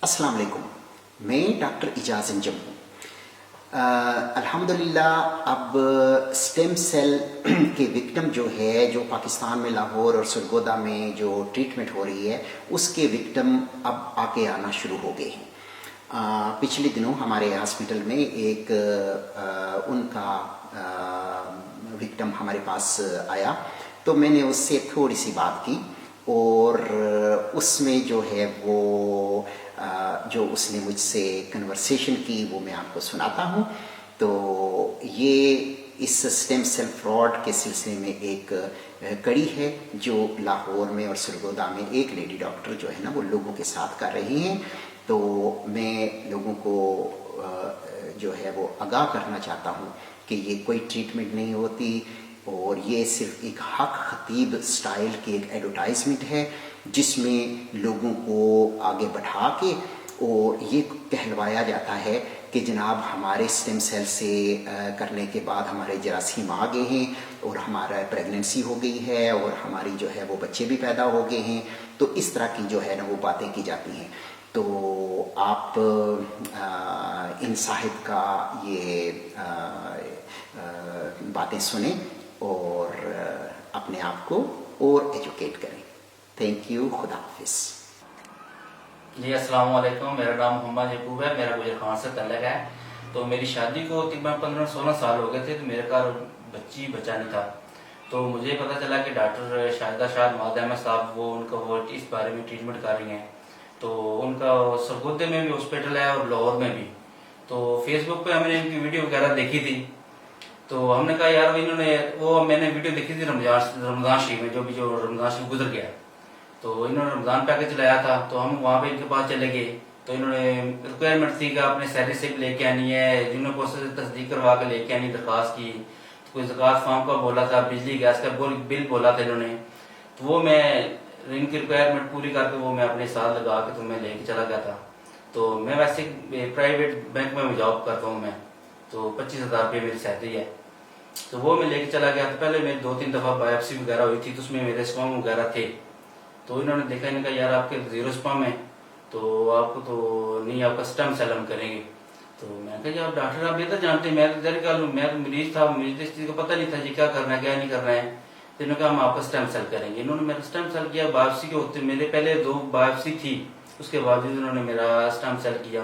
अस्सलाम वालेकुम। मैं डॉक्टर इजाज़ अंजम हूँ। अल्हम्दुलिल्लाह अब स्टेम सेल के विक्टिम जो है, जो पाकिस्तान में लाहौर और सरगोदा में जो ट्रीटमेंट हो रही है, उसके विक्टिम अब आगे आना शुरू हो गए हैं। पिछले दिनों हमारे हॉस्पिटल में एक उनका विक्टिम हमारे पास आया, तो मैंने उससे थोड़ी सी बात की और उसमें जो है वो जो उसने मुझसे कन्वर्सेशन की वो मैं आपको सुनाता हूँ। तो ये इस स्टेम सेल फ्रॉड के सिलसिले में एक कड़ी है जो लाहौर में और सरगोदा में एक लेडी डॉक्टर जो है ना वो लोगों के साथ कर रही हैं। तो मैं लोगों को जो है वो आगाह करना चाहता हूँ कि ये कोई ट्रीटमेंट नहीं होती और ये सिर्फ एक हक खतीब स्टाइल की एक एडवर्टाइजमेंट है जिसमें लोगों को आगे बढ़ा के और ये कहलवाया जाता है कि जनाब हमारे स्टेम सेल से करने के बाद हमारे जरासीम आ गए हैं और हमारा प्रेगनेंसी हो गई है और हमारी जो है वो बच्चे भी पैदा हो गए हैं। तो इस तरह की जो है ना वो बातें की जाती हैं। तो आप इन साहिब का ये बातें सुने और अपने आप को और एजुकेट करें। थैंक यू, खुदा हाफिज़। जी अस्सलाम वालेकुम। मेरा नाम मोहम्मद यकूब है, मेरा गुजर खान से तल्लक है। तो मेरी शादी को तकरीबन 15-16 साल हो गए थे। तो मेरे घर बच्चा नहीं था। तो मुझे पता चला कि डॉक्टर शाहिदा शाह मादमा साहब वो इस बारे में ट्रीटमेंट कर रही हैं। तो उनका सरगोदे में भी हॉस्पिटल है और लाहौर में भी। तो फेसबुक पे हमने इनकी वीडियो वगैरह देखी थी। तो हमने कहा यार मैंने वीडियो देखी थी रमजान शरीफ में, जो रमजान शरीफ गुजर गया। तो इन्होंने रमजान पैकेज लाया था, तो हम वहाँ पे इनके पास चले गए। तो इन्होंने रिक्वायरमेंट थी कि अपने सैलरी स्लिप लेके आनी है, जिन्होंने प्रोसेस तस्दीक करवा के लेके आनी दरखास्त की। तो कोई ज़कात फॉर्म का बोला था, बिजली गैस का बिल बोला था इन्होंने। तो वो मैं इनकी रिक्वायरमेंट पूरी करके वो मैं अपने साथ लगा के तो मैं लेके चला गया था। तो मैं वैसे प्राइवेट बैंक में जॉब करता हूँ मैं। तो 25,000 रुपये मेरी सैलरी है। तो वो मैं लेके चला गया। तो पहले मेरी 2-3 दफ़ा बायोप्सी वगैरह हुई थी, तो उसमें मेरे स्पर्म वगैरह थे। तो इन्होंने देखा, इनका यार आपके 0 स्पर्म है, तो आपको तो नहीं, आपका स्टेम सेल हम करेंगे। तो मैं कहा आप डॉक्टर आप बेहतर जानते हैं, मैं तो मैं तो मरीज था, मुझे इस चीज़ को पता नहीं था जी क्या करना है क्या नहीं करना है। तो इन्होंने कहा हम आपका स्टेम सेल करेंगे। इन्होंने मेरा स्टेम सेल किया। बायोप्सी के होते मेरे पहले 2 बायोप्सी थी, उसके बावजूद इन्होंने मेरा स्टेम सेल किया।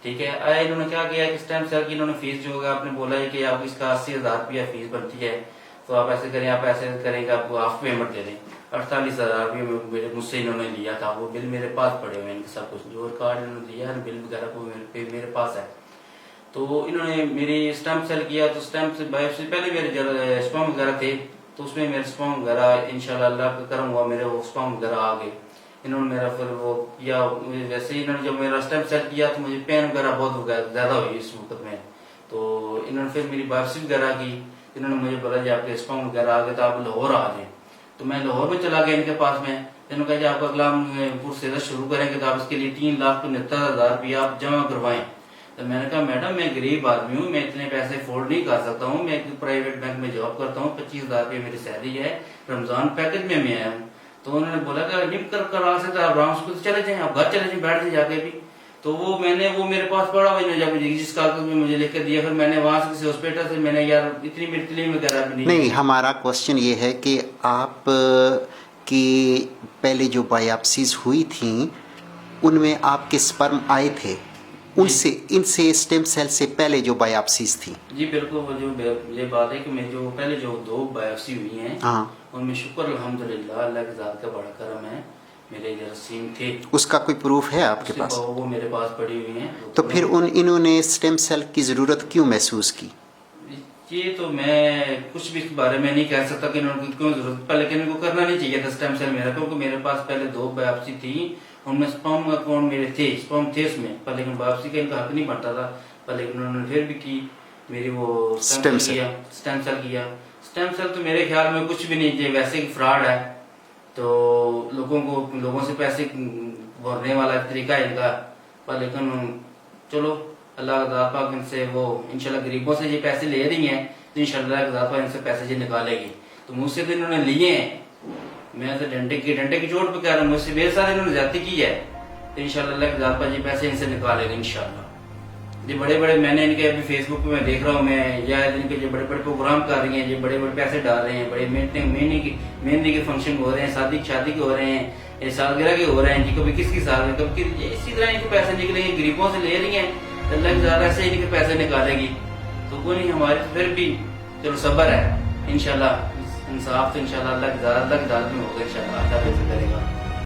ठीक है। आया इन्होंने क्या किया कि स्टेम सेल की इन्होंने फीस जो होगा आपने बोला है कि आप इसका 80,000 रुपया फीस बनती है। तो आप ऐसे करें, आप ऐसे करेंगे आपको हाफ पेमेंट दे दें। 48,000 रुपये मुझसे इन्होंने लिया था। वो बिल मेरे पास पड़े हुए हैं, सब कुछ जो रिकॉर्ड इन्होंने दिया है बिल वगैरह को मेरे पास है। तो इन्होंने मेरी स्टेम सेल किया। तो स्टेम से बायोप्सी पहले मेरे स्पर्म वगैरह थे, तो उसमें मेरे स्पर्म वगैरह इंशाल्लाह अल्लाह का करम हुआ, मेरे वो स्पर्म वगैरह आ गए। इन्होंने मेरा फिर वो किया। वैसे ही इन्होंने जब मेरा स्टेम सेल किया तो मुझे पेन वगैरह बहुत ज्यादा हुई इस वक्त में। तो इन्होंने फिर मेरी बायोप्सी वगैरह की। इन्होंने मुझे बोला जी आपके स्पर्म वगैरह आ गए, तो आप लाहौर आ जाए। तो मैं लाहौर में चला गया इनके पास में। इन्होंने कहा जी आप अगला प्रोसेस शुरू करेंगे, तो आप इसके लिए 3,69,000 रुपया आप जमा करवाएं। तो मैंने कहा मैडम मैं गरीब आदमी हूँ, मैं इतने पैसे अफोर्ड नहीं कर सकता हूँ, मैं एक प्राइवेट बैंक में जॉब करता हूँ, 25,000 रुपये मेरी सैलरी है, रमजान पैकेज में मैं आया हूँ। तो उन्होंने बोला कि निप करा से आप आराम से चले जाए, आप घर चले जाए, बैठ जाए जाके भी। तो वो मेरे पास पड़ा हुआ जब जिस कागज में मुझे लेकर दिया, फिर मैंने वहां से किसी हॉस्पिटल से मैंने यार इतनी मेरी तलीम वगैरह भी नहीं, हमारा क्वेश्चन ये है कि आप की पहले जो बायोप्सीज हुई थी उनमें आपके स्पर्म आए थे, उनसे इनसे स्टेम सेल से पहले जो बायोप्सीज थी? जी बिल्कुल। वो जो ये बात है कि मैं जो पहले जो 2 बायोप्सी हुई हैं, हाँ, उनमें शुक्र अल्हम्दुलिल्लाह अल्लाह के ज़ात का बड़ा करम है, मेरे जरासीम थे। उसका कोई प्रूफ है आपके पास? वो मेरे पास पड़ी हुई हैं। तो फिर इन्होंने स्टेम सेल की ज़रूरत क्यों महसूस की? ये तो मैं कुछ भी इस बारे में नहीं कह सकता कि इन्होंने क्यों जरूरत पा, लेकिन इनको करना नहीं चाहिए था स्टेम सेल मेरा, क्योंकि मेरे पास पहले 2 बायोप्सी थी, उनमें स्पर्म अकाउंट मेरे थे, स्पर्म थे उसमें, पर लेकिन बायोप्सी का इनका हक नहीं बनता था। पर लेकिन उन्होंने फिर भी की, मेरी वो स्टेम सेल किया। स्टेम सेल तो मेरे ख्याल में कुछ भी नहीं चाहिए, वैसे ही फ्रॉड है। तो लोगों से पैसे भरने वाला तरीका है इनका। पर लेकिन चलो अल्लाह पाक इनसे वो इंशाल्लाह गरीबों से ये पैसे ले रही हैं, तो इंशाल्लाह पाक इनसे पैसे ये निकालेगी। तो मुझसे तो इन्होंने लिए हैं, मैं तो डंडे की चोट पे कह रहा हूँ, मुझसे बेर सारे इन्होंने ज्यादती की है। तो इंशाल्लाह अल्लाह की ज़ात पर ये पैसे इनसे निकालेगा इंशाल्लाह। ये बड़े बड़े मैंने इनके अभी फेसबुक पे मैं देख रहा हूँ, मैं या इनके जो बड़े बड़े प्रोग्राम कर रही हैं, ये बड़े बड़े पैसे डाल रहे हैं, बड़े मेहंदी के फंक्शन हो रहे हैं, शादी के हो रहे हैं, ये सालगिरह के हो रहे हैं जी, कभी किसकी साल में कभी इसी तरह इनके पैसे निकलेंगे, गरीबों से ले रही हैं तो अल्लाह की ज़ात ऐसे इनके पैसे निकालेगी। तो वो नहीं हमारे फिर भी चलो सब्र है इंशाल्लाह, इंसाफ तो इंशाल्लाह अल्लाह की ज़ात में होगा इंशाल्लाह, अल्लाह कैसे करेगा।